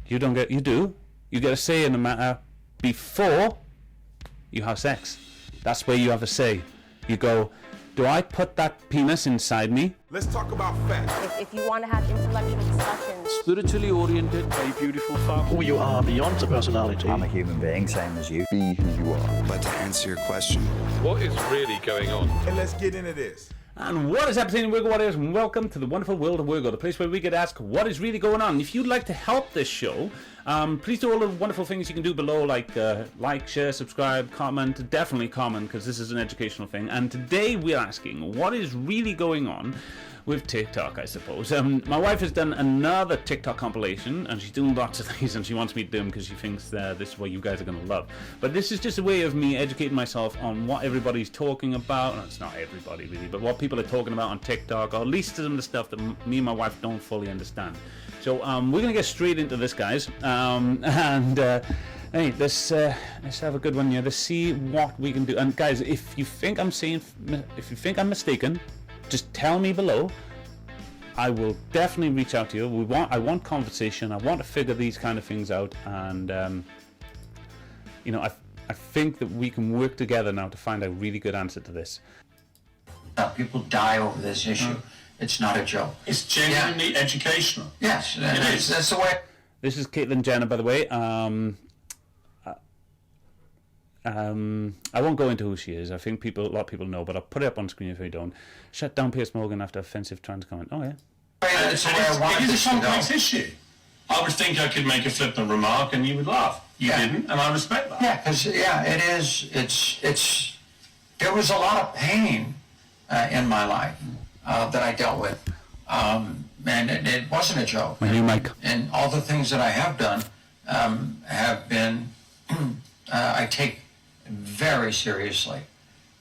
You don't get. You do. You get a say in the matter before you have sex. That's where you have a say. You go, do I put that penis inside me? Let's talk about facts. If you want to have intellectual discussions. Spiritually oriented, a beautiful farm. Who you are beyond the personality. I'm a human being, same as you. Be who you are. But to answer your question, What is really going on? And let's get into this. And what is happening, Wirgo Warriors, and welcome to the wonderful world of Wirgo, the place where we get asked what is really going on. If you'd like to help this show, please do all the wonderful things you can do below, like share, subscribe, comment. Definitely comment, because this is an educational thing. And today we're asking what is really going on with TikTok, I suppose. My wife has done another TikTok compilation, and she's doing lots of these, and she wants me to do them because she thinks this is what you guys are going to love. But this is just a way of me educating myself on what everybody's talking about. It's not everybody, really, but what people are talking about on TikTok, or at least some of the stuff that me and my wife don't fully understand. So we're going to get straight into this, guys. Hey, let's have a good one here. Let's see what we can do. And guys, if you think I'm mistaken, just tell me below. I will definitely reach out to you. I want conversation. I want to figure these kind of things out, and you know, I think that we can work together now to find a really good answer to this. People die over this issue. It's not a joke. It's genuinely educational. Yes, It is. that's the way. This is Caitlyn Jenner, by the way. I won't go into who she is. I think a lot of people know, but I'll put it up on screen if you don't. Shut down Piers Morgan after offensive trans comment. Oh, yeah. That's the way I want It is this a to go. complex issue. I would think I could make a flippant remark and you would laugh. You Yeah. didn't, and I respect that. Yeah, because it is. It's. There was a lot of pain in my life that I dealt with, and it wasn't a joke. My new mic. And all the things that I have done have been. I take very seriously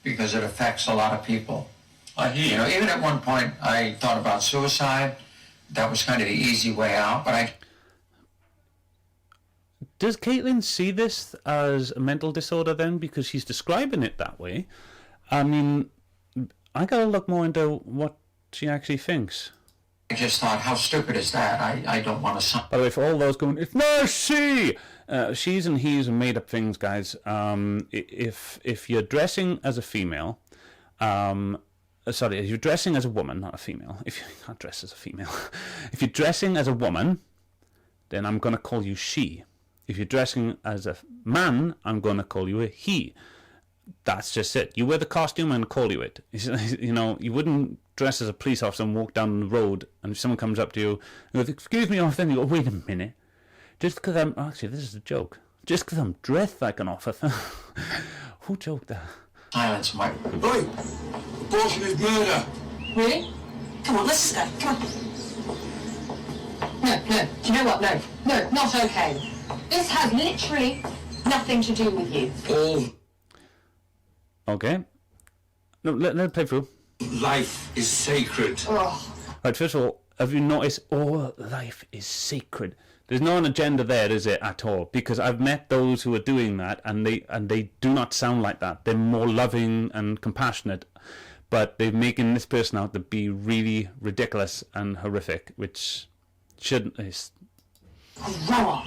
because it affects a lot of people. I hear You know, even at one point I thought about suicide. That was kind of the easy way out, but Does Caitlyn see this as a mental disorder then? Because she's describing it that way. I mean, I gotta look more into what she actually thinks. I just thought, how stupid is that? I don't want to... By the way, for all those going, it's not she! She's and he's are made up things, guys. If you're dressing as a female, sorry, if you're dressing as a woman, not a female. If you can't dress as a female. If you're dressing as a woman, then I'm going to call you she. If you're dressing as a man, I'm going to call you a he. That's just it. You wear the costume and call you it. You know, you wouldn't dress as a police officer and walk down the road, and if someone comes up to you and goes, excuse me, officer, and you go, wait a minute. Just because I'm... Actually, this is a joke. Just because I'm dressed like an officer. Who joked that? Silence my... Oi! Abortion is murder! Really? Come on, let's just go. Come on. No. Do you know what? No, not okay. This has literally nothing to do with you. All Okay. No, let it play through. life is sacred. Oh. Right, first of all, have you noticed all life is sacred? There's no an agenda there, is it, at all? Because I've met those who are doing that, and they do not sound like that. They're more loving and compassionate, but they're making this person out to be really ridiculous and horrific, which shouldn't... Grow up.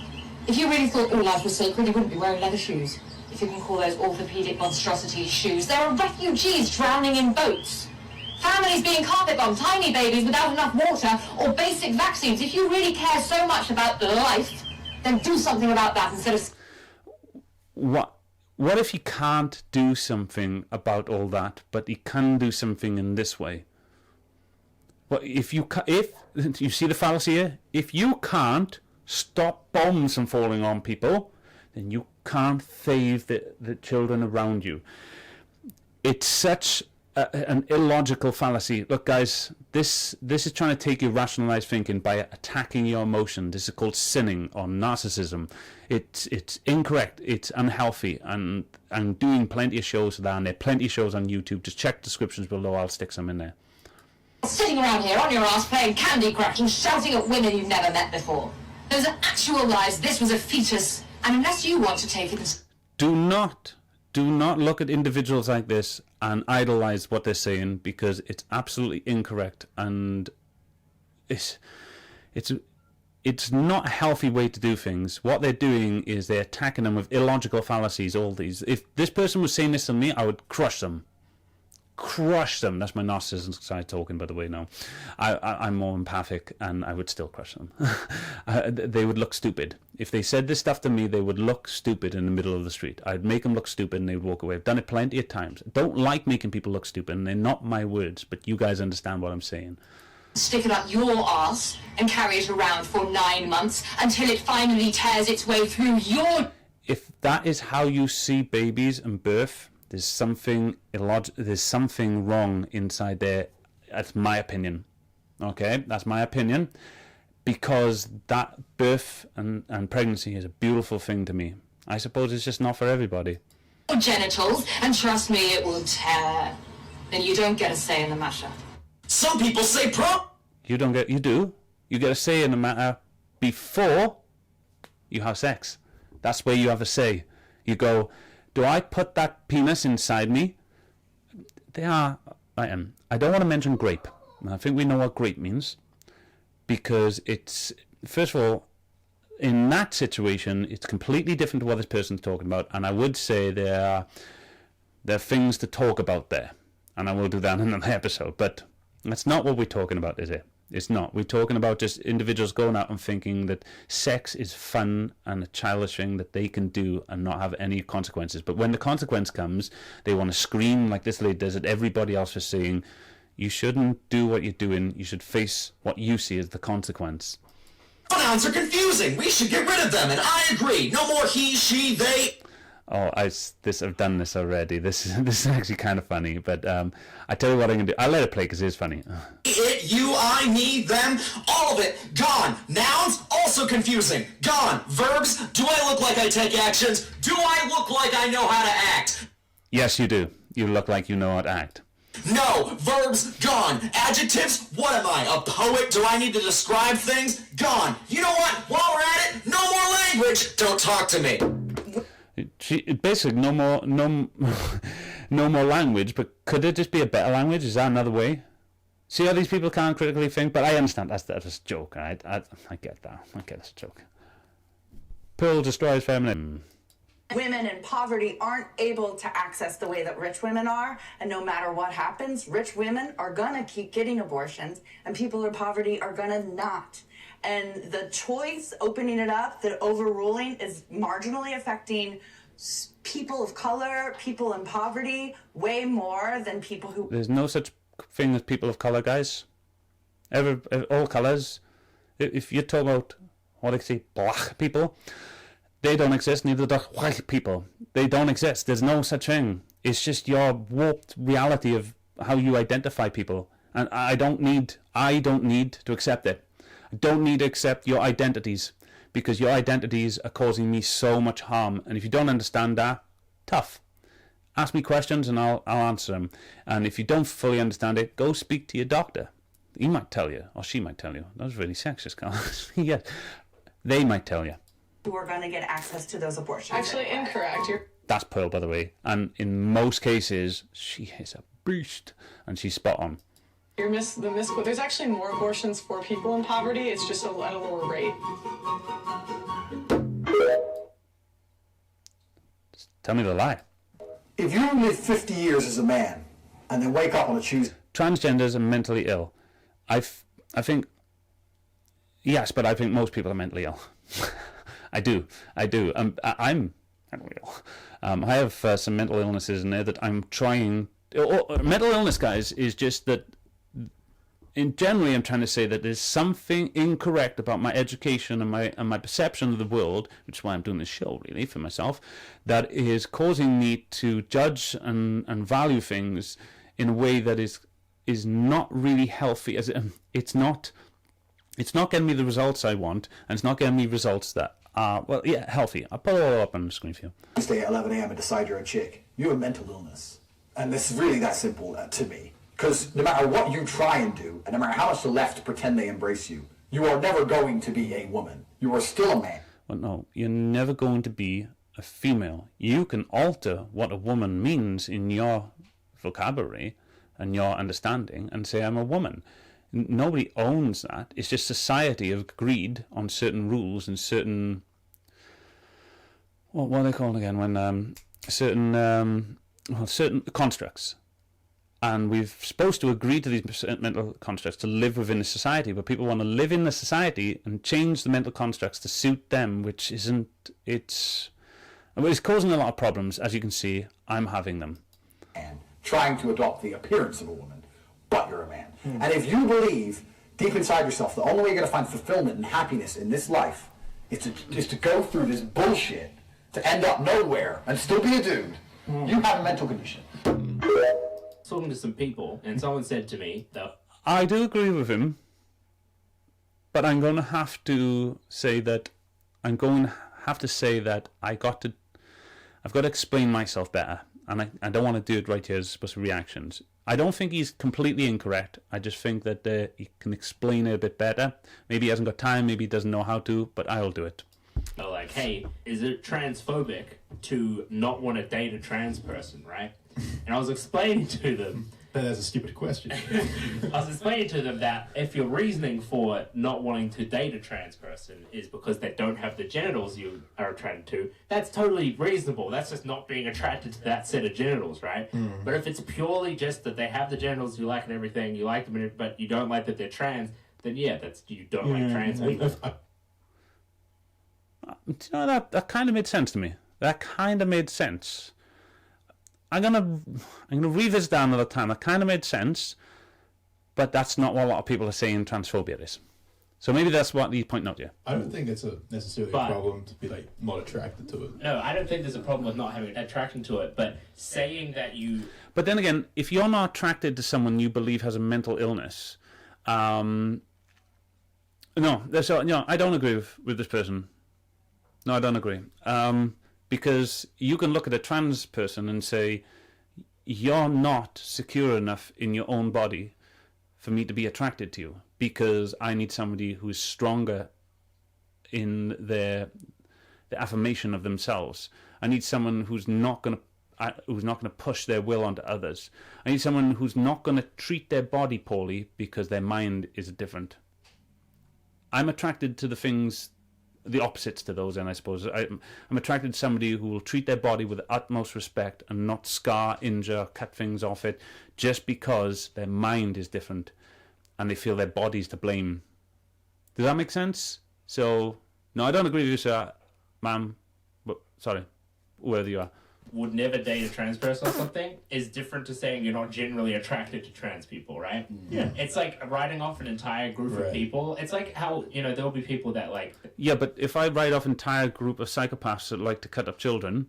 If you really thought all life was sacred, you wouldn't be wearing leather shoes. If you can call those orthopedic monstrosities shoes. There are refugees drowning in boats. Families being carpet bombed, tiny babies without enough water, or basic vaccines. If you really care so much about life, then do something about that instead of... What if you can't do something about all that, but you can do something in this way? Well, if you see the fallacy here, if you can't stop bombs from falling on people, then you can't save the children around you. It's such an illogical fallacy. Look, guys, this is trying to take your rationalized thinking by attacking your emotion. This is called sinning or narcissism. It's incorrect. It's unhealthy. And I'm doing plenty of shows of that, and there are plenty of shows on YouTube. Just check descriptions below. I'll stick some in there. Sitting around here on your ass playing Candy Crush and shouting at women you've never met before. Those are actual lives. This was a fetus. And unless you want to take it as... Do not look at individuals like this and idolize what they're saying, because it's absolutely incorrect, and it's it's not a healthy way to do things. What they're doing is they're attacking them with illogical fallacies, all these. If this person was saying this to me, I would crush them. Crush them. That's my narcissism side talking, by the way. Now, I'm more empathic, and I would still crush them. They would look stupid if they said this stuff to me. They would look stupid in the middle of the street. I'd make them look stupid, and they'd walk away. I've done it plenty of times. I don't like making people look stupid, and they're not my words, but you guys understand what I'm saying. Stick it up your arse and carry it around for 9 months until it finally tears its way through your... If that is how you see babies and birth, there's something wrong inside there. That's my opinion. Okay, that's my opinion, because that birth and pregnancy is a beautiful thing to me. I suppose it's just not for everybody. Genitals, and trust me, it will tear. Then you don't get a say in the matter. Some people say You do. You get a say in the matter before you have sex. That's where you have a say. You go, do I put that penis inside me? I don't want to mention grape. I think we know what grape means, because it's, first of all, in that situation, it's completely different to what this person's talking about, and I would say there are things to talk about there, and I will do that in another episode, but that's not what we're talking about, is it? It's not. We're talking about just individuals going out and thinking that sex is fun and a childish thing that they can do and not have any consequences. But when the consequence comes, they want to scream like this lady does at everybody else for saying, you shouldn't do what you're doing. You should face what you see as the consequence. pronouns are confusing. We should get rid of them, and I agree. No more he, she, they. Oh, I've done this already. This is actually kind of funny, but I tell you what I'm gonna do. I'll let it play because it is funny. It, you, I, me, them, all of it, gone. Nouns, also confusing, gone. Verbs, do I look like I take actions? Do I look like I know how to act? Yes, you do. You look like you know how to act. No, verbs, gone. Adjectives, what am I, a poet? Do I need to describe things? Gone. You know what, while we're at it, no more language. Don't talk to me. Basically, no more language, but could it just be a better language? Is that another way? See how these people can't critically think? But I understand that's a joke, right? I get that. I get it's a joke. Pearl destroys feminism. Women in poverty aren't able to access the way that rich women are, and no matter what happens, rich women are gonna keep getting abortions, and people in poverty are gonna not. And the choice, opening it up, the overruling is marginally affecting people of color, people in poverty, way more than people who... There's no such thing as people of color, guys. All colors. If you talk about, what do you say, black people, they don't exist, neither do white people. They don't exist. There's no such thing. It's just your warped reality of how you identify people. And I don't need to accept it. I don't need to accept your identities, because your identities are causing me so much harm. And if you don't understand that, tough. Ask me questions and I'll answer them. And if you don't fully understand it, go speak to your doctor. He might tell you, or she might tell you. That was really sexist, Carl. Yeah, they might tell you. who are going to get access to those abortions. Actually, incorrect. That's Pearl, by the way. And in most cases, she is a beast, and she's spot on. There's actually more abortions for people in poverty. It's just at a lower rate. Tell me the lie. If you live 50 years as a man and then wake up on a Tuesday... Transgenders are mentally ill. I think... Yes, but I think most people are mentally ill. I do. I'm mentally ill. I have some mental illnesses in there that I'm trying... mental illness, guys, is just that... Generally, I'm trying to say that there's something incorrect about my education and my perception of the world, which is why I'm doing this show, really, for myself, that is causing me to judge and value things in a way that is not really healthy. As it's not getting me the results I want, and it's not getting me results that are, well, yeah, healthy. I'll put it all up on the screen for you. Stay at 11 a.m. and decide you're a chick. You have mental illness. And it's really that simple to me. Because no matter what you try and do, and no matter how much the left pretend they embrace you, you are never going to be a woman. You are still a man. Well, no, you're never going to be a female. You can alter what a woman means in your vocabulary and your understanding and say, I'm a woman. Nobody owns that. It's just society have agreed on certain rules and certain, what are they called again, when certain constructs. And we're supposed to agree to these mental constructs to live within the society, but people want to live in the society and change the mental constructs to suit them, which isn't, it's causing a lot of problems. As you can see, I'm having them. And trying to adopt the appearance of a woman, but you're a man. And if you believe deep inside yourself the only way you're going to find fulfillment and happiness in this life is to go through this bullshit to end up nowhere and still be a dude, you have a mental condition. Talking to some people, and someone said to me that I do agree with him, but I'm going to have to say that I've got to explain myself better, and I don't want to do it right here as supposed to reactions. I don't think he's completely incorrect. I just think that he can explain it a bit better. Maybe he hasn't got time, maybe he doesn't know how to, but I'll do it. they're like, hey, is it transphobic to not want to date a trans person, right? And I was explaining to them... That's a stupid question. I was explaining to them that if your reasoning for not wanting to date a trans person is because they don't have the genitals you are attracted to, that's totally reasonable. That's just not being attracted to that set of genitals, right? Mm. But if it's purely just that they have the genitals you like and everything, you like them, but you don't like that they're trans, then yeah, that's you don't like trans people. You know, that kind of made sense to me. That kind of made sense. I'm gonna revisit that another time. That kind of made sense, but that's not what a lot of people are saying transphobia is. So maybe that's what he's pointing out here. I don't think it's necessarily a problem to be like not attracted to it. No, I don't think there's a problem with not having attraction to it, but saying that you... But then again, if you're not attracted to someone you believe has a mental illness, no, I don't agree with this person. No, I don't agree. Because you can look at a trans person and say, you're not secure enough in your own body for me to be attracted to you, because I need somebody who's stronger in the affirmation of themselves. I need someone who's not going to push their will onto others. I need someone who's not going to treat their body poorly because their mind is different. I'm attracted to the opposites to those, and I suppose I'm attracted to somebody who will treat their body with the utmost respect and not scar, injure, cut things off it just because their mind is different and they feel their body's to blame. Does that make sense? So, no, I don't agree with you, sir, ma'am. But, sorry, wherever you are. Would never date a trans person or something is different to saying you're not generally attracted to trans people, right? Yeah. It's like writing off an entire group of people. It's like how, there'll be people that like... Yeah, but if I write off an entire group of psychopaths that like to cut up children,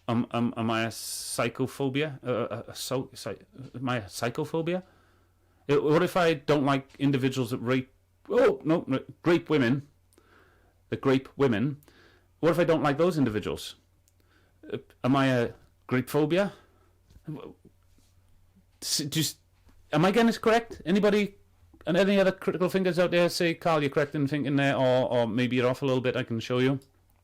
am I a psychophobia? Am I a psychophobia? What if I don't like individuals that rape... Oh, no, grape women. The grape women. What if I don't like those individuals? Am I a grape phobia? Am I getting this correct? Anybody and any other critical thinkers out there say, Carl, you're correct in thinking there, or maybe you're off a little bit, I can show you.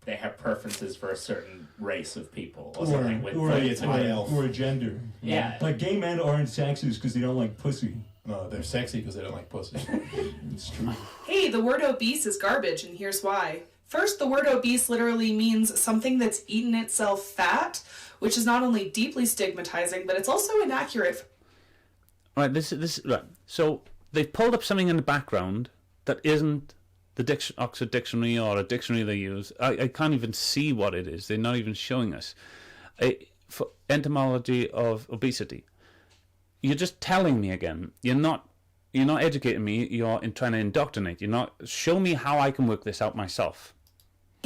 They have preferences for a certain race of people or or something. or a gender. Yeah. Like gay men aren't sexist because they don't like pussy. No, they're sexy because they don't like pussy. It's true. Hey, the word obese is garbage, and here's why. First, the word obese literally means something that's eaten itself fat, which is not only deeply stigmatizing, but it's also inaccurate. Right, this right. So they've pulled up something in the background that isn't the Oxford Dictionary or a dictionary they use. I can't even see what it is. They're not even showing us. For etymology of obesity. You're just telling me again. You're not educating me. You're trying to indoctrinate. You're not. Show me how I can work this out myself.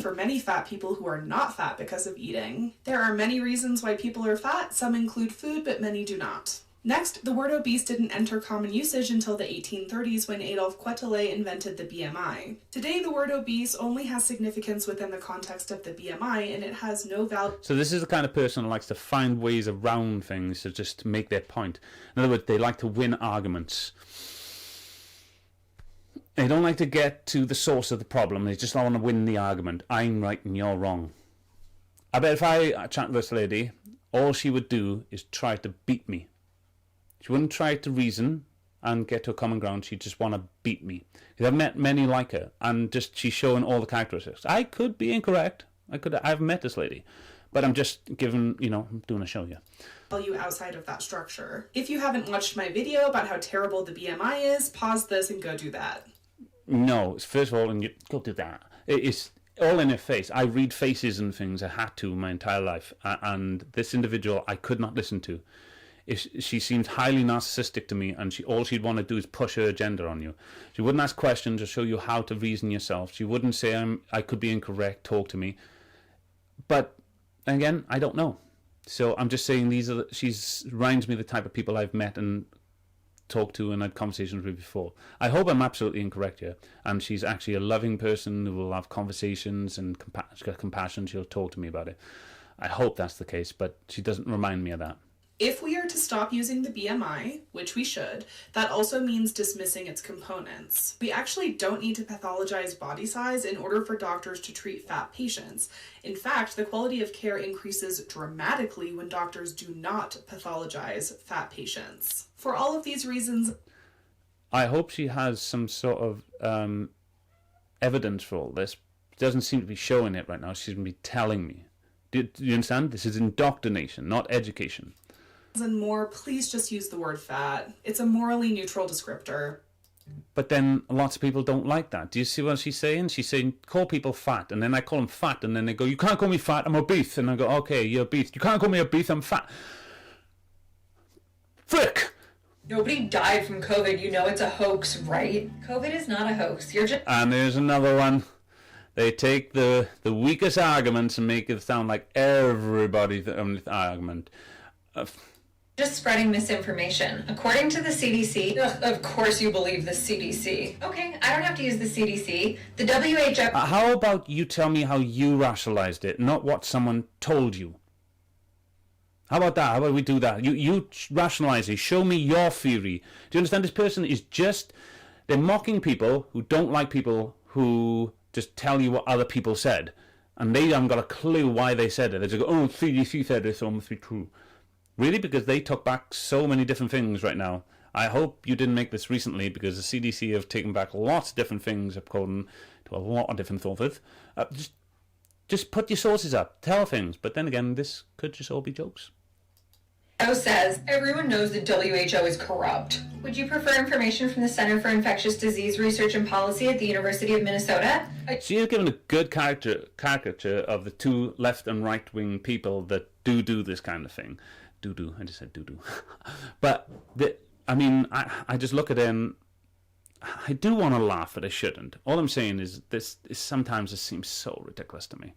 For many fat people who are not fat because of eating. There are many reasons why people are fat. Some include food, but many do not. Next, the word obese didn't enter common usage until the 1830s when Adolf Quetelet invented the BMI. Today, the word obese only has significance within the context of the BMI, and it has no value. So this is the kind of person who likes to find ways around things to just make their point. In other words, they like to win arguments. They don't like to get to the source of the problem. They just want to win the argument. I'm right and you're wrong. I bet if I chat to this lady, all she would do is try to beat me. She wouldn't try to reason. and get to a common ground, she'd just want to beat me. Because I've met many like her, and just she's showing all the characteristics. I could be incorrect. I've met this lady, but I'm just giving, I'm doing a show here. Tell you outside of that structure. If you haven't watched my video about how terrible the BMI is, pause this and go do that. No, first of all, and you go do that. It's all in her face. I read faces and things. I had to my entire life, and this individual I could not listen to. She seemed highly narcissistic to me, and all she'd want to do is push her agenda on you. She wouldn't ask questions or show you how to reason yourself. She wouldn't say, I could be incorrect, talk to me. But, again, I don't know. So I'm just saying she reminds me of the type of people I've met and talked to and had conversations with before. I hope I'm absolutely incorrect here, and she's actually a loving person who will have conversations and she's got compassion. She'll talk to me about it. I hope that's the case, but she doesn't remind me of that. If we are to stop using the BMI, which we should, that also means dismissing its components. We actually don't need to pathologize body size in order for doctors to treat fat patients. In fact, the quality of care increases dramatically when doctors do not pathologize fat patients. For all of these reasons, I hope she has some sort of evidence for all this. She doesn't seem to be showing it right now. She's going to be telling me. Do you understand? This is indoctrination, not education. And more, please just use the word fat. It's a morally neutral descriptor. But then lots of people don't like that. Do you see what she's saying? She's saying, call people fat, and then I call them fat, and then they go, you can't call me fat, I'm obese. And I go, okay, you're obese. You can't call me obese, I'm fat. Frick! Nobody died from COVID. You know it's a hoax, right? COVID is not a hoax. You're just... And there's another one. They take the weakest arguments and make it sound like everybody's argument. Just spreading misinformation. According to the CDC, of course you believe the CDC. Okay, I don't have to use the CDC. The WHO... how about you tell me how you rationalized it, not what someone told you? How about that? How about we do that? You rationalize it. Show me your theory. Do you understand? This person is just... They're mocking people who don't like people who just tell you what other people said. And they haven't got a clue why they said it. They just go, oh, CDC said it, so it must be true. Really? Because they took back so many different things right now. I hope you didn't make this recently, because the CDC have taken back lots of different things according to a lot of different sources. Just put your sources up. Tell things. But then again, this could just all be jokes. Says everyone knows the WHO is corrupt. Would you prefer information from the Center for Infectious Disease Research and Policy at the University of Minnesota? She has given a good caricature of the two left and right wing people that do this kind of thing. I just said doo-doo. But, I just look at it and I do want to laugh, but I shouldn't. All I'm saying is sometimes it seems so ridiculous to me.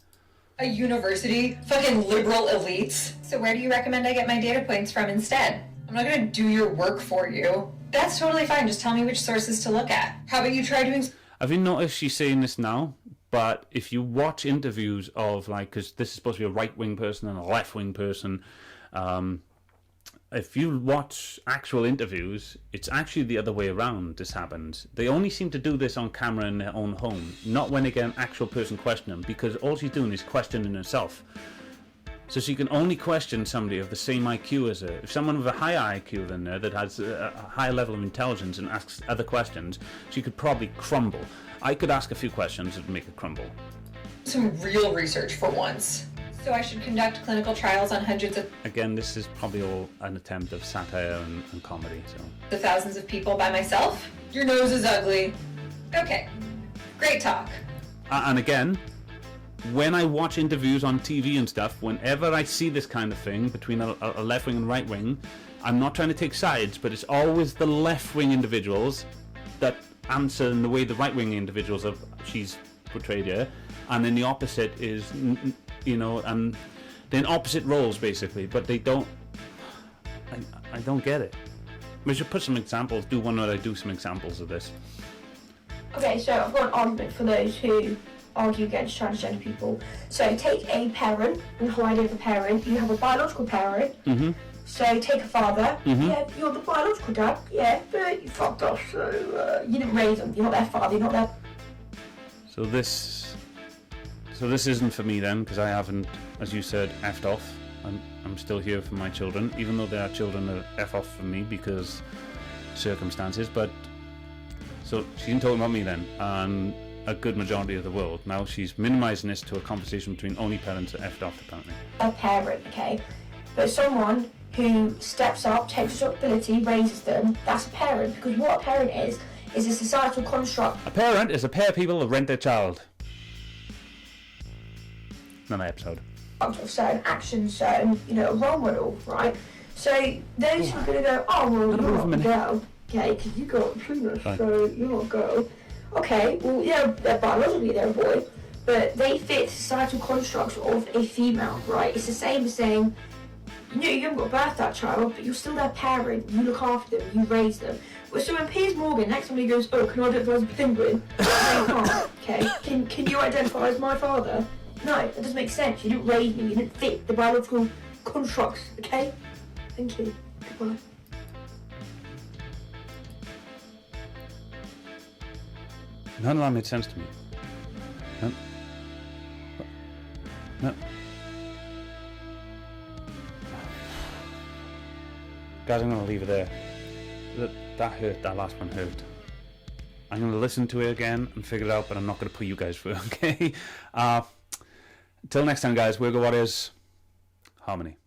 A university? Fucking liberal elites? So where do you recommend I get my data points from instead? I'm not gonna do your work for you. That's totally fine, just tell me which sources to look at. How about you try doing... Have you noticed she's saying this now? But if you watch interviews of, because this is supposed to be a right-wing person and a left-wing person... if you watch actual interviews, it's actually the other way around this happens. They only seem to do this on camera in their own home, not when they get an actual person question them, because all she's doing is questioning herself. So she can only question somebody of the same IQ as her. If someone with a higher IQ than her, that has a high level of intelligence and asks other questions, she could probably crumble. I could ask a few questions that would make her crumble. Some real research for once. So I should conduct clinical trials on hundreds of... Again, this is probably all an attempt of satire and comedy, so... The thousands of people by myself? Your nose is ugly. Okay. Great talk. And again, when I watch interviews on TV and stuff, whenever I see this kind of thing between a left wing and right wing, I'm not trying to take sides, but it's always the left wing individuals that answer in the way the right wing individuals she's portrayed here, and then the opposite is... and they're in opposite roles basically, but they don't. I don't get it. We should put some examples. Do one where I do some examples of this. Okay, so I've got an argument for those who argue against transgender people. So take a parent and hide over parent. You have a biological parent. Mm-hmm. So take a father. Mm-hmm. Yeah, you're the biological dad. Yeah, but you fucked off. So you didn't raise them. You're not their father. You're not their. So this isn't for me then, because I haven't, as you said, effed off. I'm still here for my children, even though they are children that F off for me, because circumstances, but so she didn't talk about me then, and a good majority of the world. Now she's minimising this to a conversation between only parents that effed off, apparently. A parent, okay? But someone who steps up, takes responsibility, raises them, that's a parent. Because what a parent is a societal construct. A parent is a pair of people that rent their child. Another episode. Of certain actions, certain, a role model, right? So those who are going to go, oh, well, you're not a girl, okay, because you got a penis, so you're not a girl. Okay, well, yeah, biologically they're a boy, but they fit societal constructs of a female, right? It's the same as saying, you haven't got to birth that child, but you're still their parent, you look after them, you raise them. Well, so when Piers Morgan, next time he goes, oh, can I identify as a penguin? No, you can't, okay? Can you identify as my father? No, that doesn't make sense. You didn't raise me, you didn't fit the biological constructs, okay? Thank you. Goodbye. None of that made sense to me. No. Guys, I'm going to leave it there. That hurt. That last one hurt. I'm going to listen to it again and figure it out, but I'm not going to put you guys through it, okay? Till next time, guys. W.I.R.G.O Warriors. Harmony.